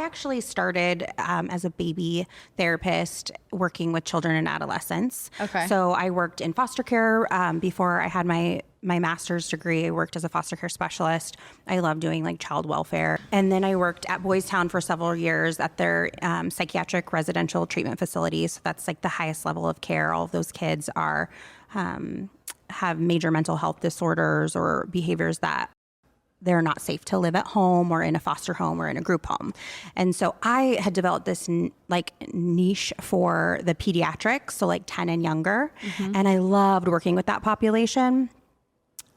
actually started as a baby therapist working with children and adolescents. Okay. So I worked in foster care before I had my master's degree. I worked as a foster care specialist. I love doing like child welfare. And then I worked at Boys Town for several years at their psychiatric residential treatment facilities. So that's like the highest level of care. All of those kids are have major mental health disorders or behaviors that they're not safe to live at home or in a foster home or in a group home. And so I had developed this niche for the pediatrics, so like 10 and younger. And I loved working with that population.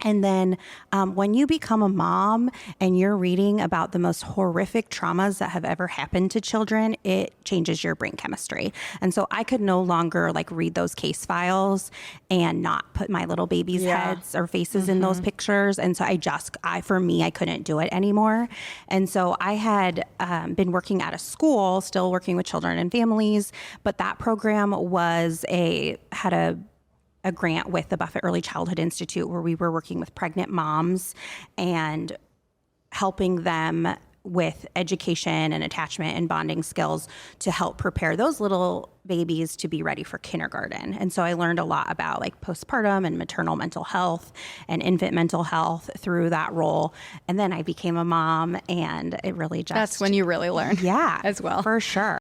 And then when you become a mom and you're reading about the most horrific traumas that have ever happened to children, it changes your brain chemistry. And so I could no longer like read those case files and not put my little babies' heads or faces in those pictures. And so for me, I couldn't do it anymore. And so I had been working at a school, still working with children and families, but that program had a grant with the Buffett Early Childhood Institute where we were working with pregnant moms and helping them with education and attachment and bonding skills to help prepare those little babies to be ready for kindergarten. And so I learned a lot about like postpartum and maternal mental health and infant mental health through that role. And then I became a mom, and it really just... That's when you really learn. Yeah, as well. For sure.